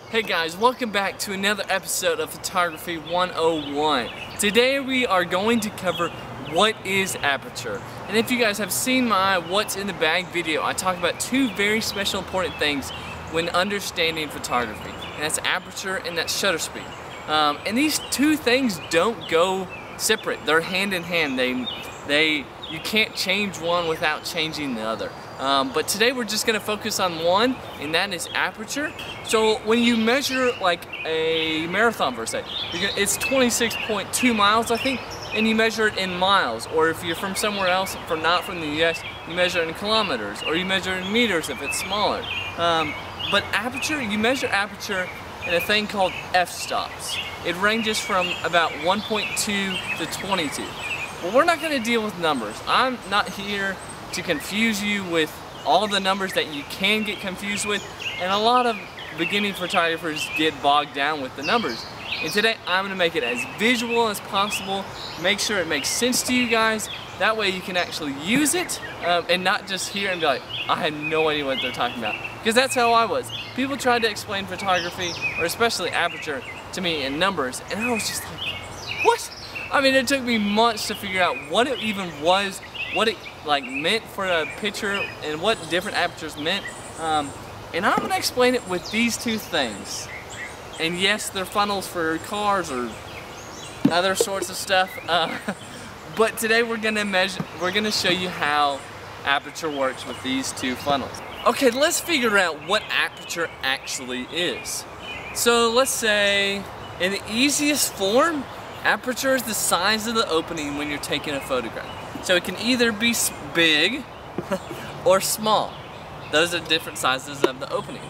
Hey guys, welcome back to another episode of Photography 101. Today we are going to cover what is aperture. And if you guys have seen my What's in the Bag video, I talk about two very special important things when understanding photography. And that's aperture and that's shutter speed. And these two things don't go separate. They're hand in hand. You can't change one without changing the other. But today we're just going to focus on one, and that is aperture. So when you measure like a marathon per se, it's 26.2 miles I think, and you measure it in miles. Or if you're from somewhere else, not from the US, you measure it in kilometers, or you measure it in meters if it's smaller. But aperture, you measure aperture in a thing called f-stops. It ranges from about 1.2 to 22. Well, we're not going to deal with numbers. I'm not here to confuse you with all the numbers that you can get confused with, and a lot of beginning photographers get bogged down with the numbers. And today I'm going to make it as visual as possible, make sure it makes sense to you guys, that way you can actually use it and not just hear and be like, I had no idea what they're talking about. Because that's how I was. People tried to explain photography, or especially aperture, to me in numbers, and I was just like, what? I mean, it took me months to figure out what it even was, what it like meant for a picture, and what different apertures meant. And I'm going to explain it with these two things. And yes, they're funnels for cars or other sorts of stuff. But today we're going to show you how aperture works with these two funnels. Okay, let's figure out what aperture actually is. So let's say, in the easiest form, aperture is the size of the opening when you're taking a photograph. So it can either be big or small. Those are different sizes of the opening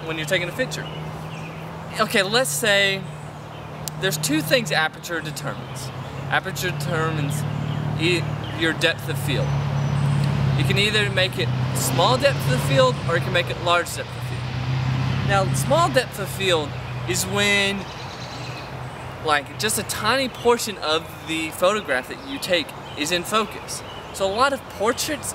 when you're taking a picture. Okay, let's say there's two things aperture determines. Aperture determines your depth of field. You can either make it small depth of field or you can make it large depth of field. Now, small depth of field is when like just a tiny portion of the photograph that you take is in focus. So a lot of portraits,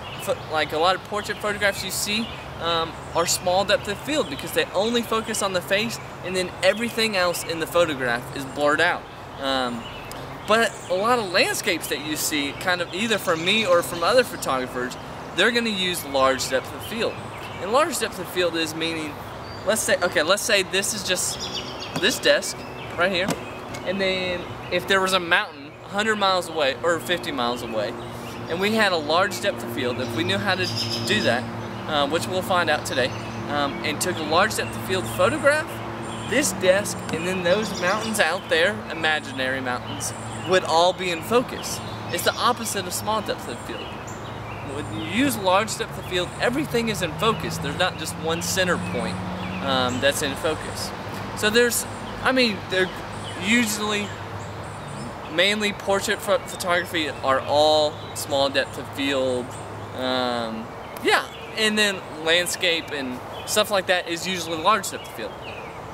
like a lot of portrait photographs you see are small depth of field because they only focus on the face and then everything else in the photograph is blurred out. But a lot of landscapes that you see, kind of either from me or from other photographers, they're going to use large depth of field. And large depth of field is meaning, let's say this is just this desk right here. And then if there was a mountain 100 miles away or 50 miles away, and we had a large depth of field, if we knew how to do that, which we'll find out today, and took a large depth of field photograph, this desk and then those mountains out there, imaginary mountains, would all be in focus. It's the opposite of small depth of field. When you use large depth of field, everything is in focus. There's not just one center point that's in focus. So they're usually, mainly portrait photography are all small depth of field. Yeah, and then landscape and stuff like that is usually large depth of field.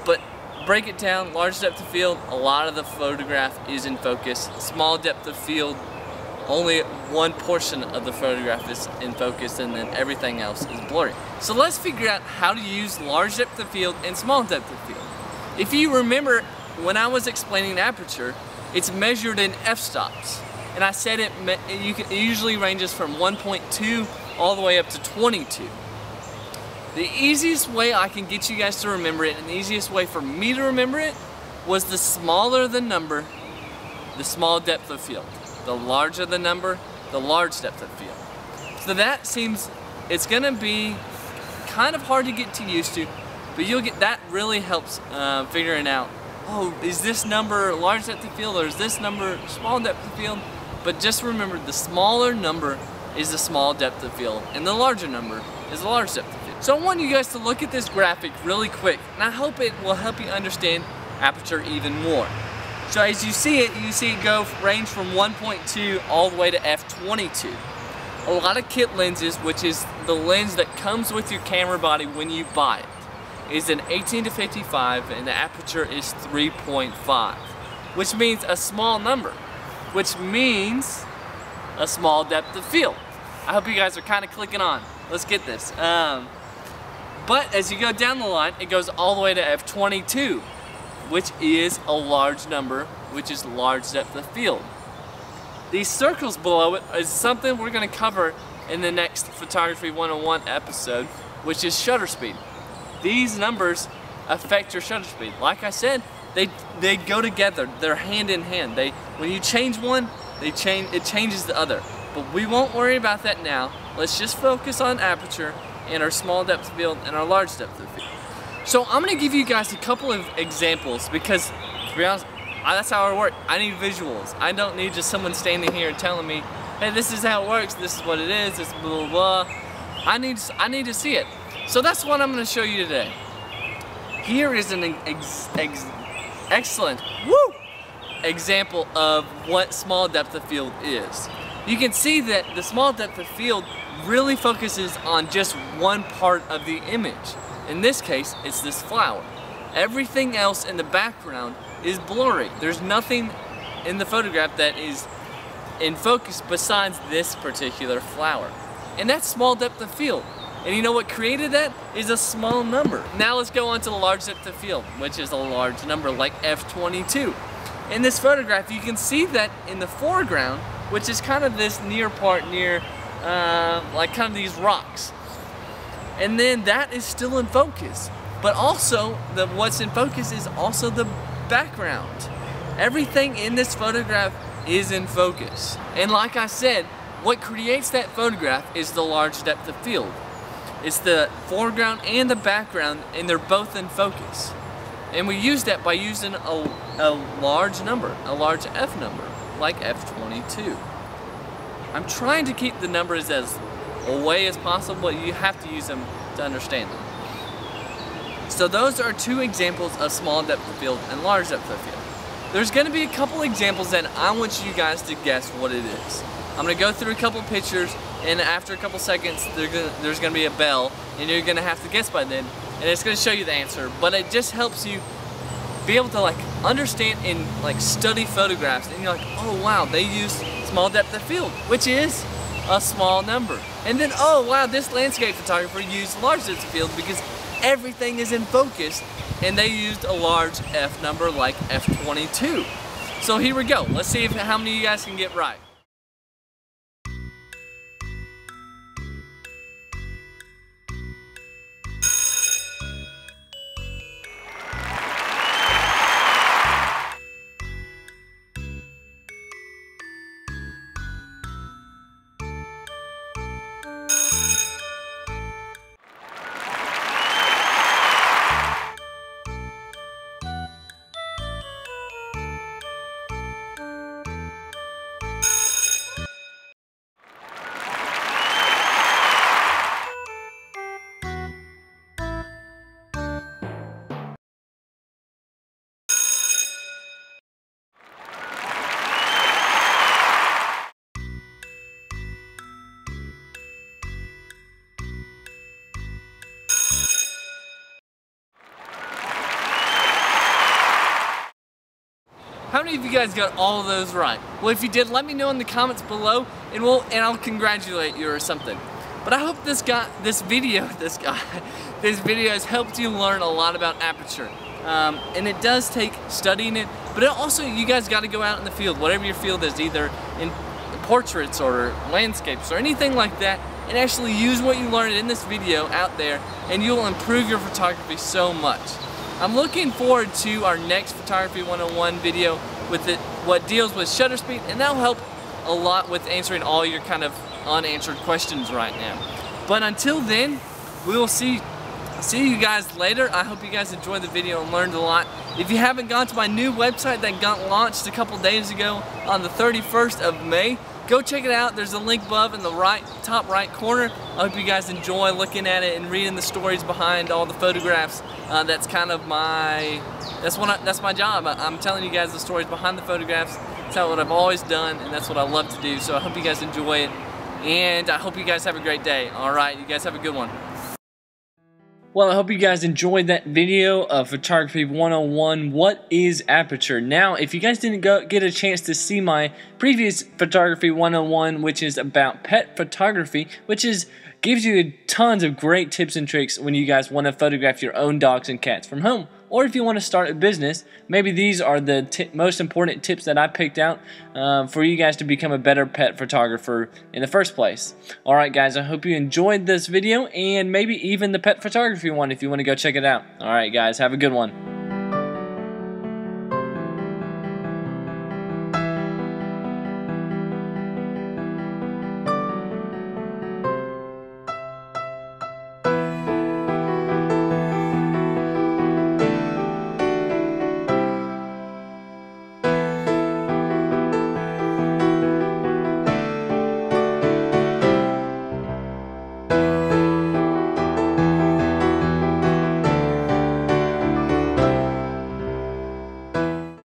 But break it down, large depth of field, a lot of the photograph is in focus. Small depth of field, only one portion of the photograph is in focus and then everything else is blurry. So let's figure out how to use large depth of field and small depth of field. If you remember, when I was explaining aperture, it's measured in f-stops. And I said it usually ranges from 1.2 all the way up to 22. The easiest way I can get you guys to remember it, and the easiest way for me to remember it, was the smaller the number, the small depth of field. The larger the number, the large depth of field. So that seems, it's gonna be kind of hard to get used to, but that really helps figuring out, oh, is this number large depth of field or is this number small depth of field? But just remember, the smaller number is the small depth of field and the larger number is the large depth of field. So I want you guys to look at this graphic really quick, and I hope it will help you understand aperture even more. So as you see it range from 1.2 all the way to f22. A lot of kit lenses, which is the lens that comes with your camera body when you buy it, is an 18 to 55 and the aperture is 3.5, which means a small number, which means a small depth of field. I hope you guys are kind of clicking on. Let's get this. But as you go down the line, it goes all the way to f22, which is a large number, which is large depth of field. These circles below it is something we're going to cover in the next Photography 101 episode, which is shutter speed. These numbers affect your shutter speed. Like I said, they go together. They're hand in hand. When you change one, it changes the other. But we won't worry about that now. Let's just focus on aperture and our small depth of field and our large depth of field. So I'm going to give you guys a couple of examples because, to be honest, that's how I work. I need visuals. I don't need just someone standing here and telling me, hey, this is how it works, this is what it is, this blah, blah, blah. I need to see it. So that's what I'm going to show you today. Here is an excellent example of what small depth of field is. You can see that the small depth of field really focuses on just one part of the image. In this case, it's this flower. Everything else in the background is blurry. There's nothing in the photograph that is in focus besides this particular flower. And that's small depth of field. And you know what created that? Is a small number. Now let's go on to the large depth of field, which is a large number like f22. In this photograph, you can see that in the foreground, which is kind of this near part near, like kind of these rocks. And then that is still in focus. But also, what's in focus is also the background. Everything in this photograph is in focus. And like I said, what creates that photograph is the large depth of field. It's the foreground and the background, and they're both in focus. And we use that by using a large number, a large F number, like f22. I'm trying to keep the numbers as away as possible, but you have to use them to understand them. So those are two examples of small depth of field and large depth of field. There's going to be a couple examples that I want you guys to guess what it is. I'm going to go through a couple pictures, and after a couple seconds there's going to be a bell, and you're going to have to guess by then, and it's going to show you the answer. But it just helps you be able to like understand and like study photographs, and you're like, oh wow, they use small depth of field, which is a small number. And then, oh wow, this landscape photographer used large depth of field because everything is in focus, and they used a large F number like f22. So here we go. Let's see how many of you guys can get right. How many of you guys got all of those right? Well, if you did, let me know in the comments below, and I'll congratulate you or something. But I hope this video has helped you learn a lot about aperture. And it does take studying it, but it also, you guys got to go out in the field, whatever your field is, either in portraits or landscapes or anything like that, and actually use what you learned in this video out there, and you'll improve your photography so much. I'm looking forward to our next Photography 101 video with what deals with shutter speed, and that'll help a lot with answering all your kind of unanswered questions right now. But until then, we will see you guys later. I hope you guys enjoyed the video and learned a lot. If you haven't gone to my new website that got launched a couple days ago on the 31st of May, go check it out. There's a link above in the top right corner. I hope you guys enjoy looking at it and reading the stories behind all the photographs. That's kind of that's my job. I'm telling you guys the stories behind the photographs. That's what I've always done, and that's what I love to do. So I hope you guys enjoy it, and I hope you guys have a great day. All right, you guys have a good one. Well, I hope you guys enjoyed that video of Photography 101, What is Aperture? Now, if you guys didn't get a chance to see my previous Photography 101, which is about pet photography, which is gives you tons of great tips and tricks when you guys want to photograph your own dogs and cats from home. Or if you want to start a business, maybe these are the most important tips that I picked out for you guys to become a better pet photographer in the first place. Alright guys, I hope you enjoyed this video and maybe even the pet photography one if you want to go check it out. Alright guys, have a good one.